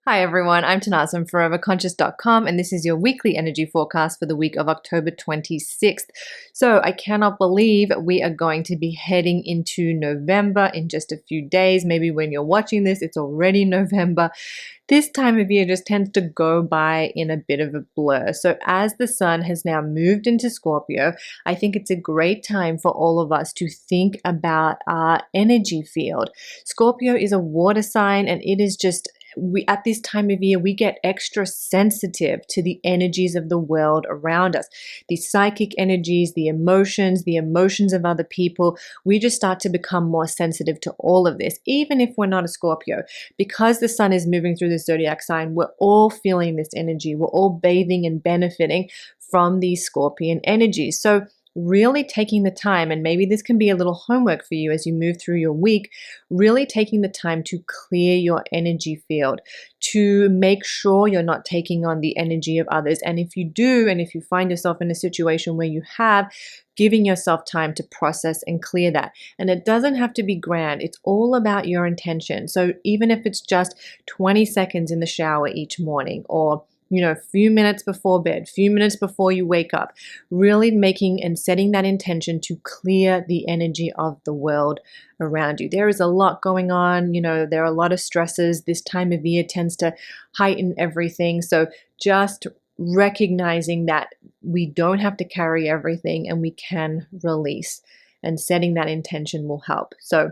Hi everyone, I'm Tanaaz from foreverconscious.com and this is your weekly energy forecast for the week of October 26th. So I cannot believe we are going to be heading into November in just a few days. Maybe when you're watching this, it's already November. This time of year just tends to go by in a bit of a blur. So as the sun has now moved into Scorpio, I think it's a great time for all of us to think about our energy field. Scorpio is a water sign and it is just we at this time of year we get extra sensitive to the energies of the world around us, the psychic energies, the emotions of other people. We just start to become more sensitive to all of this, even if we're not a Scorpio. Because the sun is moving through the zodiac sign, we're all feeling this energy. We're all bathing and benefiting from these Scorpion energies. So really taking the time, and maybe this can be a little homework for you as you move through your week, really taking the time to clear your energy field, to make sure you're not taking on the energy of others. And if you do, and if you find yourself in a situation where you have, giving yourself time to process and clear that. And it doesn't have to be grand. It's all about your intention. So even if it's just 20 seconds in the shower each morning, or a few minutes before bed, few minutes before you wake up, really making and setting that intention to clear the energy of the world around you. There is a lot going on. There are a lot of stresses. This time of year tends to heighten everything. So just recognizing that we don't have to carry everything and we can release, and setting that intention will help. So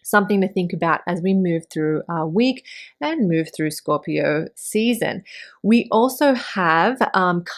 something to think about as we move through our week and move through Scorpio season. We also have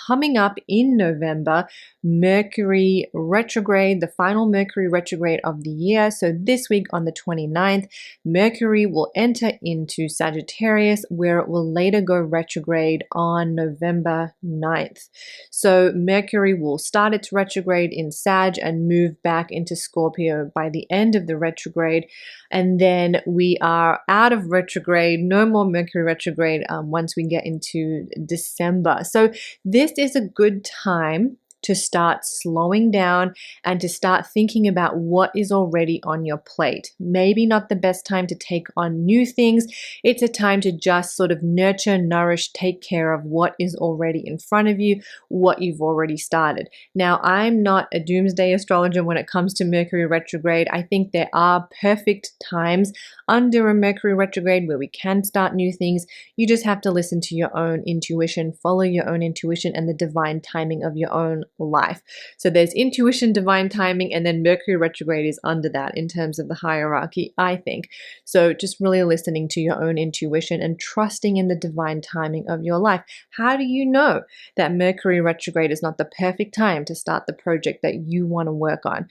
coming up in November, Mercury retrograde, the final Mercury retrograde of the year. So this week on the 29th, Mercury will enter into Sagittarius, where it will later go retrograde on November 9th. So Mercury will start its retrograde in Sag and move back into Scorpio by the end of the retrograde. And then we are out of retrograde, no more Mercury retrograde once we get into December. So this is a good time to start slowing down and to start thinking about what is already on your plate. Maybe not the best time to take on new things. It's a time to just sort of nurture, nourish, take care of what is already in front of you, what you've already started. Now, I'm not a doomsday astrologer when it comes to Mercury retrograde. I think there are perfect times under a Mercury retrograde where we can start new things. You just have to listen to your own intuition, follow your own intuition and the divine timing of your own life. So there's intuition, divine timing, and then Mercury retrograde is under that in terms of the hierarchy, I think. So just really listening to your own intuition and trusting in the divine timing of your life. How do you know that Mercury retrograde is not the perfect time to start the project that you want to work on?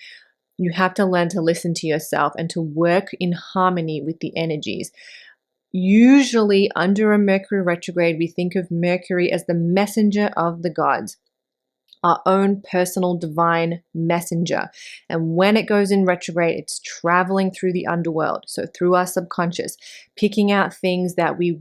You have to learn to listen to yourself and to work in harmony with the energies. Usually under a Mercury retrograde, we think of Mercury as the messenger of the gods, our own personal divine messenger. And when it goes in retrograde, it's traveling through the underworld, so through our subconscious, picking out things that we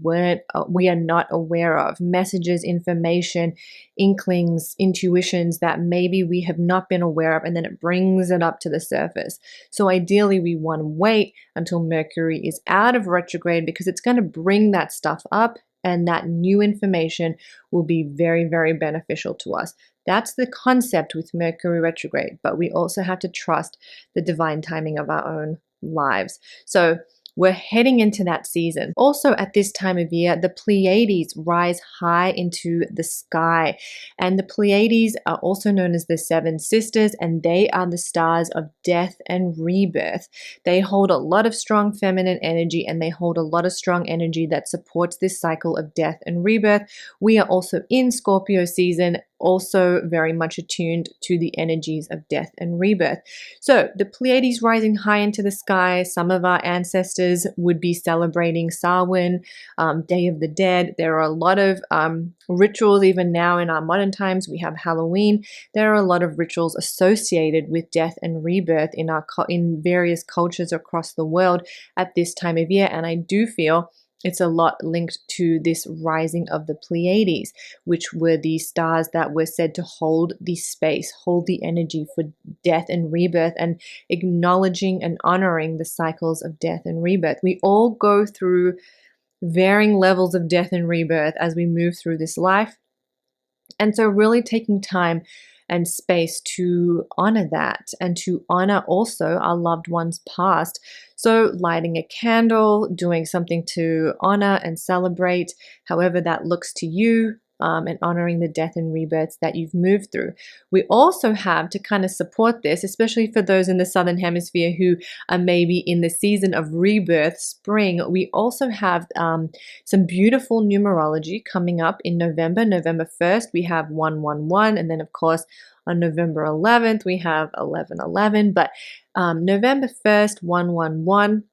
are not aware of, messages, information, inklings, intuitions that maybe we have not been aware of, and then it brings it up to the surface. So ideally, we want to wait until Mercury is out of retrograde because it's going to bring that stuff up, and that new information will be very, very beneficial to us. That's the concept with Mercury retrograde, but we also have to trust the divine timing of our own lives. So we're heading into that season. Also at this time of year, the Pleiades rise high into the sky. And the Pleiades are also known as the Seven Sisters, and they are the stars of death and rebirth. They hold a lot of strong feminine energy, and they hold a lot of strong energy that supports this cycle of death and rebirth. We are also in Scorpio season, also very much attuned to the energies of death and rebirth. So the Pleiades rising high into the sky, some of our ancestors would be celebrating Samhain, Day of the Dead. There are a lot of rituals, even now in our modern times, we have Halloween. There are a lot of rituals associated with death and rebirth in various cultures across the world at this time of year. And I do feel it's a lot linked to this rising of the Pleiades, which were the stars that were said to hold the space, hold the energy for death and rebirth, and acknowledging and honoring the cycles of death and rebirth. We all go through varying levels of death and rebirth as we move through this life. And so, really taking time and space to honor that and to honor also our loved ones past. So, lighting a candle, doing something to honor and celebrate, however that looks to you. And honoring the death and rebirths that you've moved through. We also have to kind of support this, especially for those in the Southern Hemisphere who are maybe in the season of rebirth, spring. We also have some beautiful numerology coming up in November. November 1st, we have 111, and then, of course, on November 11th, we have 1111. But November 1st, 111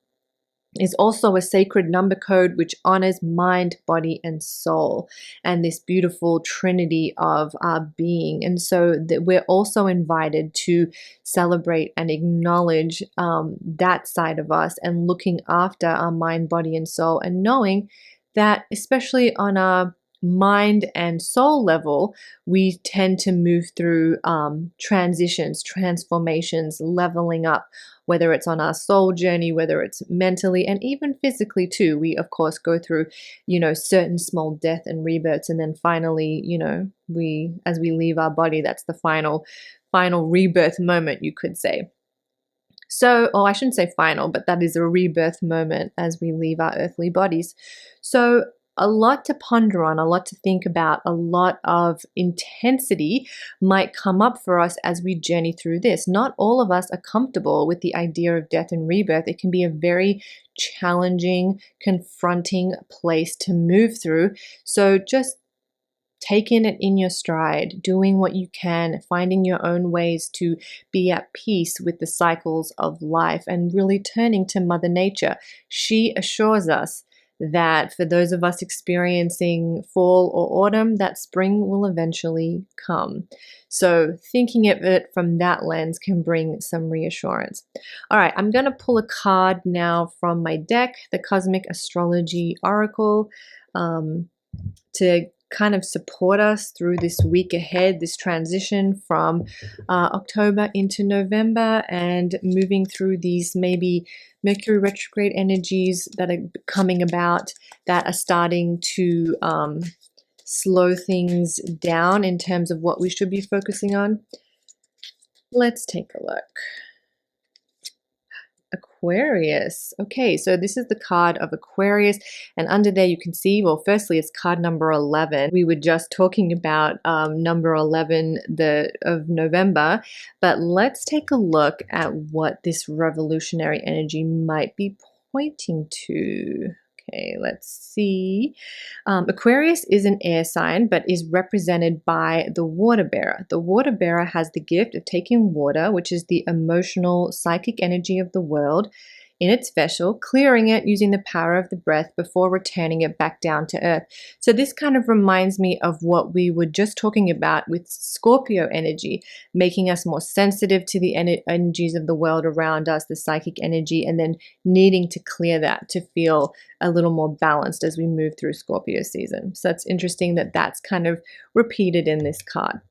is also a sacred number code which honors mind, body, and soul, and this beautiful trinity of our being. And so that we're also invited to celebrate and acknowledge that side of us and looking after our mind, body, and soul, and knowing that, especially on our mind and soul level, we tend to move through transitions, transformations, leveling up, whether it's on our soul journey, whether it's mentally and even physically too. We, of course, go through, certain small death and rebirths. And then finally, as we leave our body, that's the final rebirth moment, you could say. So, I shouldn't say final, but that is a rebirth moment as we leave our earthly bodies. So, a lot to ponder on, a lot to think about, a lot of intensity might come up for us as we journey through this. Not all of us are comfortable with the idea of death and rebirth. It can be a very challenging, confronting place to move through. So just taking it in your stride, doing what you can, finding your own ways to be at peace with the cycles of life, and really turning to Mother Nature. She assures us that for those of us experiencing fall or autumn, that spring will eventually come. So thinking of it from that lens can bring some reassurance. All right, I'm going to pull a card now from my deck, the Cosmic Astrology Oracle, to kind of support us through this week ahead, this transition from October into November, and moving through these maybe Mercury retrograde energies that are coming about, that are starting to slow things down in terms of what we should be focusing on. Let's take a look. Aquarius. Okay, so this is the card of Aquarius, and under there you can see, well, firstly, it's card number 11. We were just talking about number 11 of November, but let's take a look at what this revolutionary energy might be pointing to. Okay, let's see. Aquarius is an air sign, but is represented by the water bearer. The water bearer has the gift of taking water, which is the emotional, psychic energy of the world, in its vessel, clearing it using the power of the breath before returning it back down to earth. So this kind of reminds me of what we were just talking about with Scorpio energy, making us more sensitive to the energies of the world around us, the psychic energy, and then needing to clear that to feel a little more balanced as we move through Scorpio season. So it's interesting that that's kind of repeated in this card.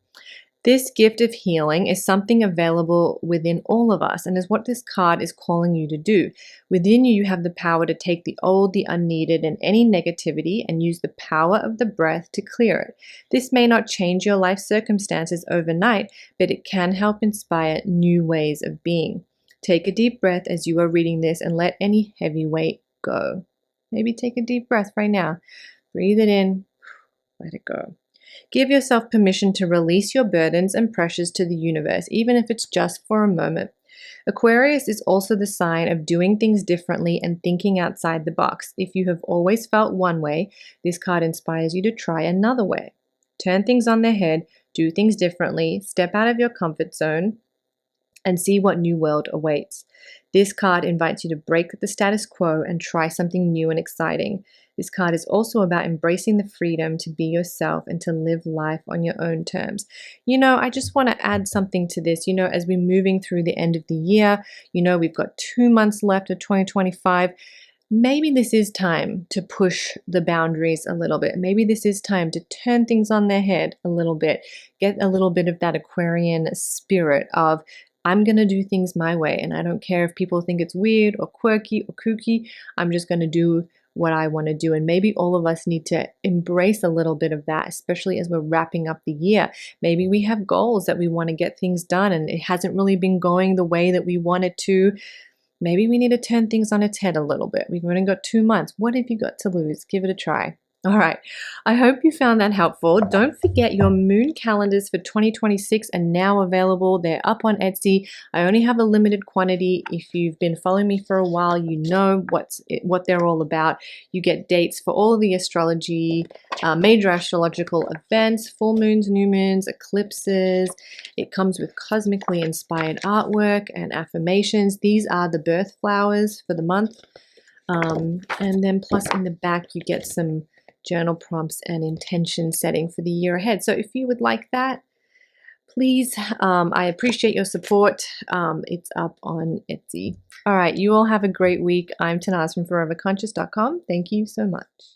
This gift of healing is something available within all of us, and is what this card is calling you to do. Within you, you have the power to take the old, the unneeded, and any negativity, and use the power of the breath to clear it. This may not change your life circumstances overnight, but it can help inspire new ways of being. Take a deep breath as you are reading this and let any heavy weight go. Maybe take a deep breath right now. Breathe it in, let it go. Give yourself permission to release your burdens and pressures to the universe, even if it's just for a moment. Aquarius is also the sign of doing things differently and thinking outside the box. If you have always felt one way, this card inspires you to try another way. Turn things on their head, do things differently, step out of your comfort zone, and see what new world awaits. This card invites you to break the status quo and try something new and exciting. This card is also about embracing the freedom to be yourself and to live life on your own terms. I just want to add something to this. As we're moving through the end of the year, we've got 2 months left of 2025. Maybe this is time to push the boundaries a little bit. Maybe this is time to turn things on their head a little bit. Get a little bit of that Aquarian spirit of, I'm going to do things my way, and I don't care if people think it's weird or quirky or kooky. I'm just going to do what I want to do. And maybe all of us need to embrace a little bit of that, especially as we're wrapping up the year. Maybe we have goals that we want to get things done and it hasn't really been going the way that we wanted to. Maybe we need to turn things on its head a little bit. We've only got 2 months. What have you got to lose? Give it a try. All right. I hope you found that helpful. Don't forget your moon calendars for 2026 are now available. They're up on Etsy. I only have a limited quantity. If you've been following me for a while, you know what they're all about. You get dates for all of the astrology, major astrological events, full moons, new moons, eclipses. It comes with cosmically inspired artwork and affirmations. These are the birth flowers for the month. And then plus in the back, you get some journal prompts and intention setting for the year ahead. So if you would like that, please, I appreciate your support. It's up on Etsy. All right, you all have a great week. I'm Tanaaz from foreverconscious.com. Thank you so much.